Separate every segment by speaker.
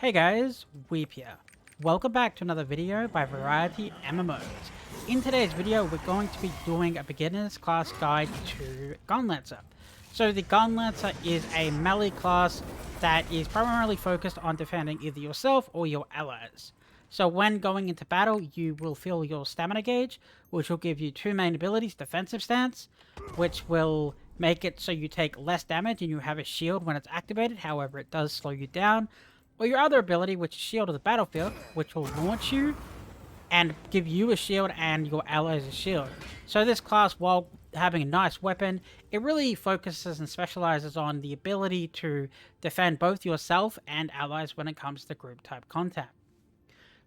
Speaker 1: Hey guys, Weep here. Welcome back to another video by Variety MMOs. In today's video, we're going to be doing a beginner's class guide to Gunlancer. So the Gunlancer is a melee class that is primarily focused on defending either yourself or your allies. So when going into battle, you will fill your stamina gauge, which will give you two main abilities: defensive stance, which will make it so you take less damage and you have a shield when it's activated, however it does slow you down. Or your other ability, which is Shield of the Battlefield, which will launch you and give you a shield and your allies a shield. So this class, while having a nice weapon, it really focuses and specializes on the ability to defend both yourself and allies when it comes to group type contact.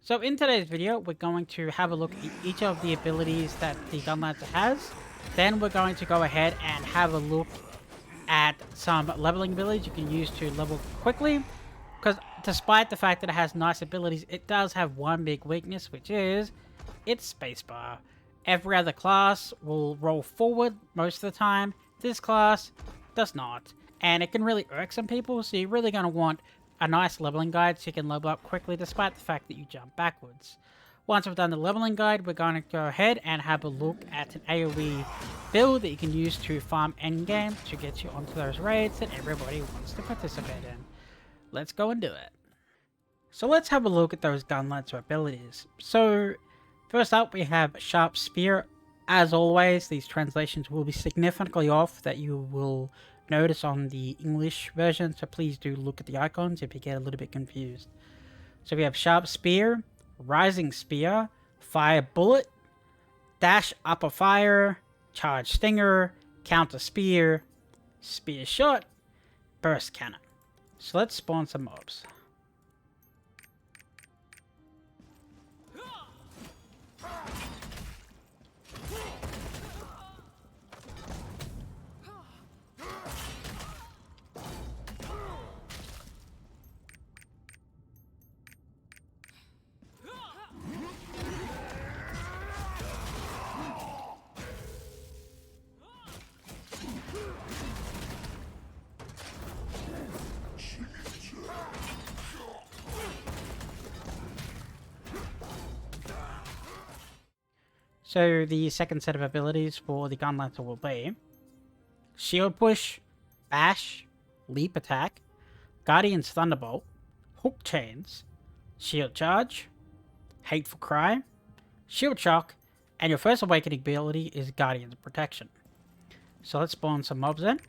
Speaker 1: So in today's video, we're going to have a look at each of the abilities that the Gunlancer has. Then we're going to go ahead and have a look at some leveling abilities you can use to level quickly. Because despite the fact that it has nice abilities, it does have one big weakness, which is its spacebar. Every other class will roll forward most of the time. This class does not. And it can really irk some people, so you're really going to want a nice leveling guide so you can level up quickly despite the fact that you jump backwards. Once we've done the leveling guide, we're going to go ahead and have a look at an AoE build that you can use to farm endgame to get you onto those raids that everybody wants to participate in. Let's go and do it. So let's have a look at those Gunlancer abilities. So first up we have Sharp Spear. As always, these translations will be significantly off that you will notice on the English version, so please do look at the icons if you get a little bit confused. So we have Sharp Spear, Rising Spear, Fire Bullet, Dash Upper Fire, Charge Stinger, Counter Spear, Spear Shot, Burst Cannon. So let's spawn some mobs. So the second set of abilities for the Gunlancer will be Shield Push, Bash, Leap Attack, Guardian's Thunderbolt, Hook Chains, Shield Charge, Hateful Cry, Shield Shock, and your first awakening ability is Guardian's Protection. So let's spawn some mobs in.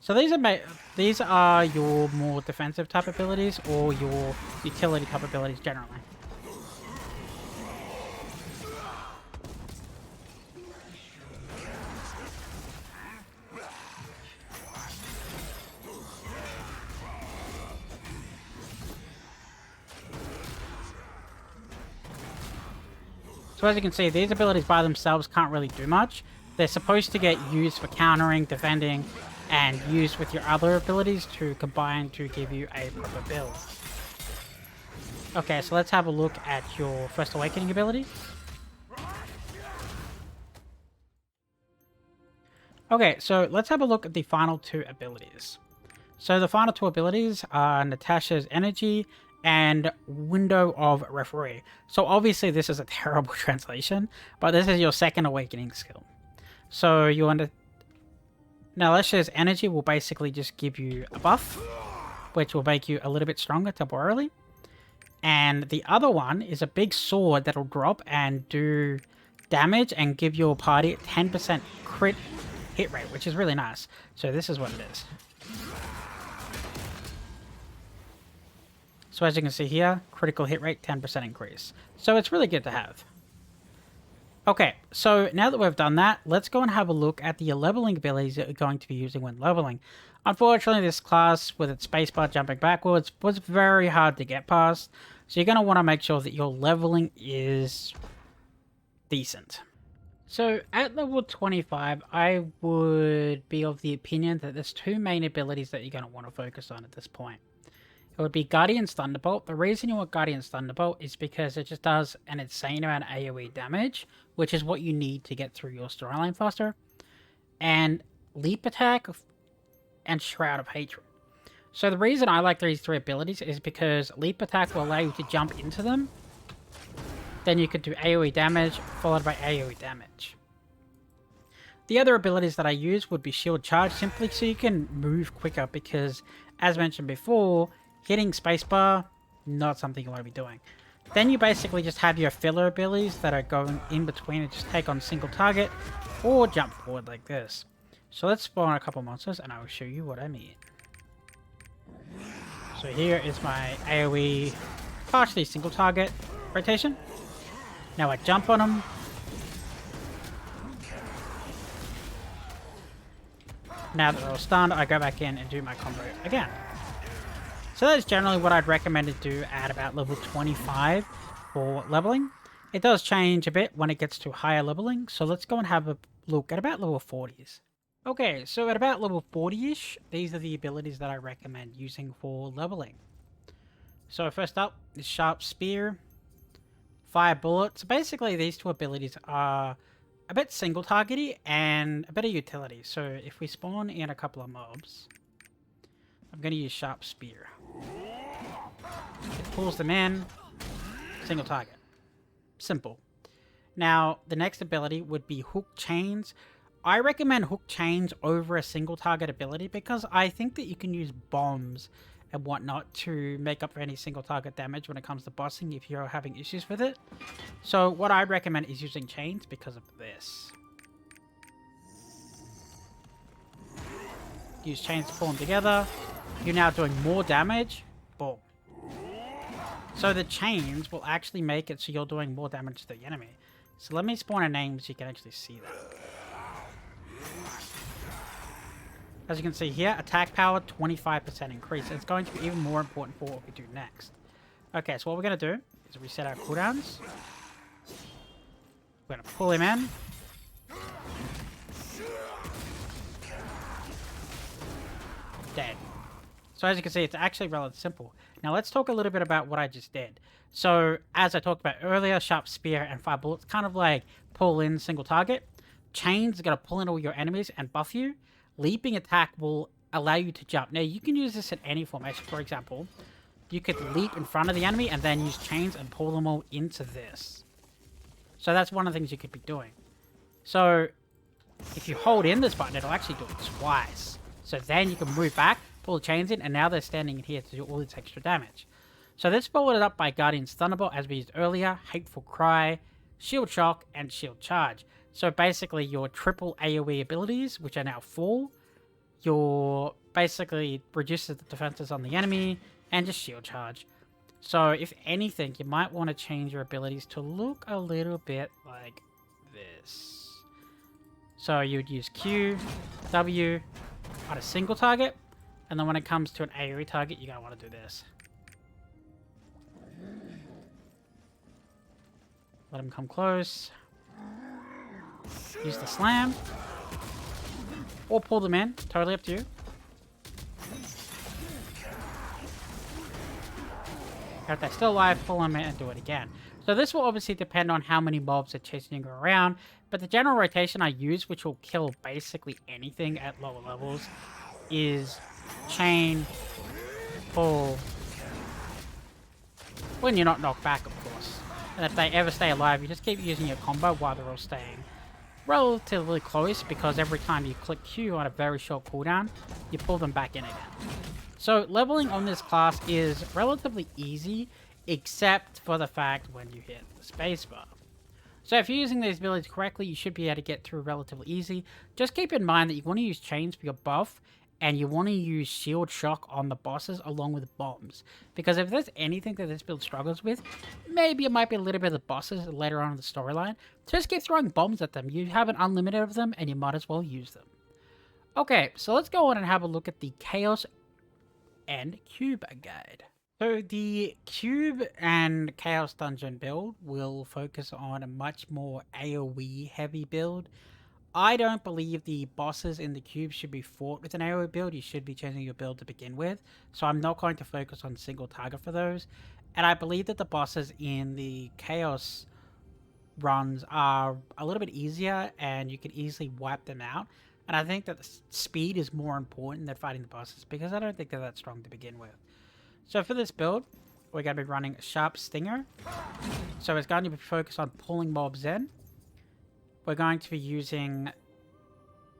Speaker 1: So these are your more defensive type abilities or your utility type abilities generally. So as you can see, these abilities by themselves can't really do much. They're supposed to get used for countering, defending, and used with your other abilities to combine to give you a proper build. Okay, so let's have a look at your First Awakening ability. Okay, so let's have a look at the final two abilities. So the final two abilities are Natasha's Energy and Window of Referee. So obviously this is a terrible translation, but this is your second awakening skill. So you want to... Natasha's Energy will basically just give you a buff, which will make you a little bit stronger temporarily. And the other one is a big sword that'll drop and do damage and give your party 10% crit hit rate, which is really nice. So this is what it is. So as you can see here, critical hit rate, 10% increase. So it's really good to have. Okay, so now that we've done that, let's go and have a look at the leveling abilities that we're going to be using when leveling. Unfortunately, this class, with its spacebar jumping backwards, was very hard to get past. So you're going to want to make sure that your leveling is decent. So at level 25, I would be of the opinion that there's two main abilities that you're going to want to focus on at this point. It would be Guardian's Thunderbolt. The reason you want Guardian's Thunderbolt is because it just does an insane amount of AoE damage, which is what you need to get through your storyline faster. And Leap Attack and Shroud of Hatred. So the reason I like these 3 abilities is because Leap Attack will allow you to jump into them. Then you could do AoE damage, followed by AoE damage. The other abilities that I use would be Shield Charge, simply so you can move quicker, because, as mentioned before, hitting spacebar, not something you want to be doing. Then you basically just have your filler abilities that are going in between and just take on single target, or jump forward like this. So let's spawn a couple monsters and I will show you what I mean. So here is my AoE partially single target rotation. Now I jump on them. Now that they're all stunned, I go back in and do my combo again. So that's generally what I'd recommend to do at about level 25 for leveling. It does change a bit when it gets to higher leveling, so let's go and have a look at about level 40s. Okay, so at about level 40-ish, these are the abilities that I recommend using for leveling. So first up is Sharp Spear, Fire Bullet. So basically these 2 abilities are a bit single targety and a bit of utility. So if we spawn in a couple of mobs, I'm going to use Sharp Spear. It pulls them in, single target. Simple. Now, the next ability would be Hook Chains. I recommend Hook Chains over a single target ability because I think that you can use bombs and whatnot to make up for any single target damage when it comes to bossing if you're having issues with it. So what I recommend is using chains because of this. Use chains to pull them together. You're now doing more damage. Boom. So the chains will actually make it so you're doing more damage to the enemy. So let me spawn a name so you can actually see that. As you can see here, attack power 25% increase. It's going to be even more important for what we do next. Okay, so what we're going to do is reset our cooldowns. We're going to pull him in. Dead. So as you can see, it's actually relatively simple. Now let's talk a little bit about what I just did. So as I talked about earlier, Sharp Spear and Fire Bullets kind of like pull in single target. Chains are going to pull in all your enemies and buff you. Leaping attack will allow you to jump. Now you can use this in any formation. For example, you could leap in front of the enemy and then use chains and pull them all into this. So that's one of the things you could be doing. So if you hold in this button, it'll actually do it twice. So then you can move back, pull the chains in, and now they're standing in here to do all this extra damage. So this followed up by Guardian's Thunderbolt, as we used earlier, Hateful Cry, Shield Shock, and Shield Charge. So basically your triple AoE abilities, which are now full, your basically reduces the defenses on the enemy, and just Shield Charge. So if anything, you might want to change your abilities to look a little bit like this. So you would use Q, W on a single target, and then when it comes to an AoE target, you're going to want to do this. Let him come close. Use the slam. Or pull them in. Totally up to you. If they're still alive, pull them in and do it again. So this will obviously depend on how many mobs are chasing you around. But the general rotation I use, which will kill basically anything at lower levels, is chain, pull, when you're not knocked back, of course. And if they ever stay alive, you just keep using your combo while they're all staying relatively close, because every time you click Q on a very short cooldown, you pull them back in again. So leveling on this class is relatively easy, except for the fact when you hit the spacebar. So if you're using these abilities correctly, you should be able to get through relatively easy. Just keep in mind that you want to use chains for your buff, and you want to use Shield Shock on the bosses along with bombs. Because if there's anything that this build struggles with, maybe it might be a little bit of the bosses later on in the storyline. Just keep throwing bombs at them. You have an unlimited of them, and you might as well use them. Okay, so let's go on and have a look at the Chaos and Cube guide. So the Cube and Chaos Dungeon build will focus on a much more AoE heavy build. I don't believe the bosses in the cube should be fought with an AoE build. You should be changing your build to begin with. So I'm not going to focus on single target for those. And I believe that the bosses in the Chaos runs are a little bit easier and you can easily wipe them out. And I think that the speed is more important than fighting the bosses because I don't think they're that strong to begin with. So for this build, we're going to be running Sharp Stinger. So it's going to be focused on pulling mobs in. We're going to be using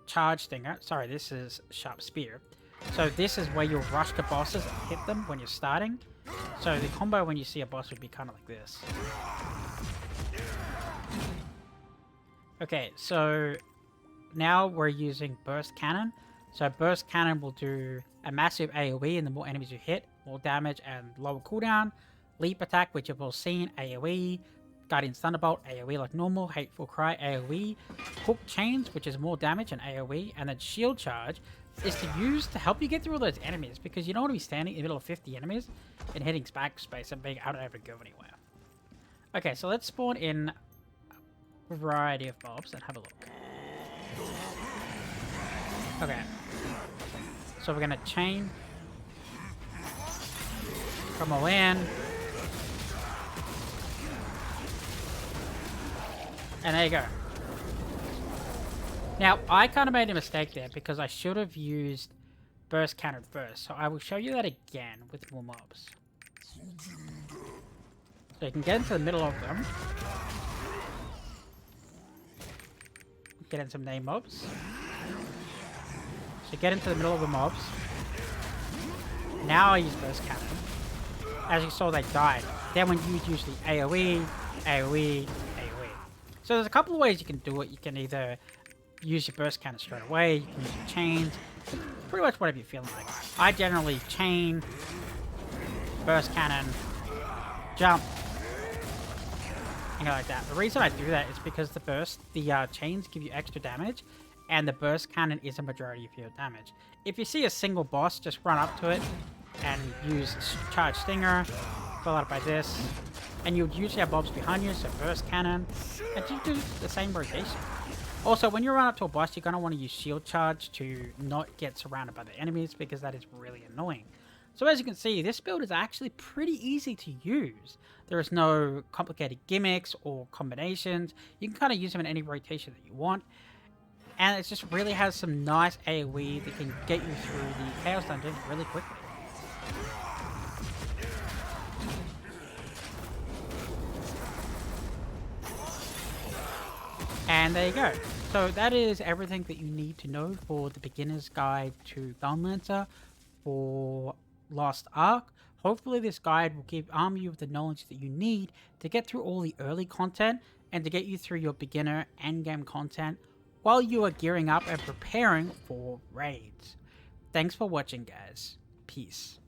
Speaker 1: Charge Stinger. Sorry, this is Sharp Spear. So this is where you'll rush the bosses and hit them when you're starting. So the combo when you see a boss would be kind of like this. Okay, so now we're using Burst Cannon. So Burst Cannon will do a massive AoE, and the more enemies you hit, more damage and lower cooldown. Leap Attack, which you've all seen, AoE. Guardian's Thunderbolt, AoE like normal. Hateful Cry, AoE. Hook Chains, which is more damage and AoE. And then Shield Charge is to use to help you get through all those enemies, because you don't want to be standing in the middle of 50 enemies and hitting backspace and being able to go anywhere. Okay, so let's spawn in a variety of mobs and have a look. Okay. So we're going to chain. Come all in. And there you go. Now, I kind of made a mistake there because I should have used Burst Cannon first. So I will show you that again with more mobs. So you can get into the middle of them. Get in some name mobs. So get into the middle of the mobs. Now I use Burst Cannon. As you saw, they died. Then when you use the AoE, AoE, AoE. So there's a couple of ways you can do it. You can either use your Burst Cannon straight away, you can use your chains, pretty much whatever you're feeling like. I generally chain, Burst Cannon, jump, and go like that. The reason I do that is because the chains give you extra damage, and the Burst Cannon is a majority of your damage. If you see a single boss, just run up to it and use Charge Stinger, followed up by this, and you'll usually have mobs behind you, so Burst Cannon, and you do the same rotation. Also, when you run up to a boss, you're going to want to use Shield Charge to not get surrounded by the enemies, because that is really annoying. So as you can see, this build is actually pretty easy to use. There is no complicated gimmicks or combinations. You can kind of use them in any rotation that you want. And it just really has some nice AoE that can get you through the Chaos Dungeon really quickly. And there you go. So that is everything that you need to know for the beginner's guide to Gunlancer for Lost Ark. Hopefully this guide will arm you with the knowledge that you need to get through all the early content and to get you through your beginner endgame content while you are gearing up and preparing for raids. Thanks for watching, guys. Peace.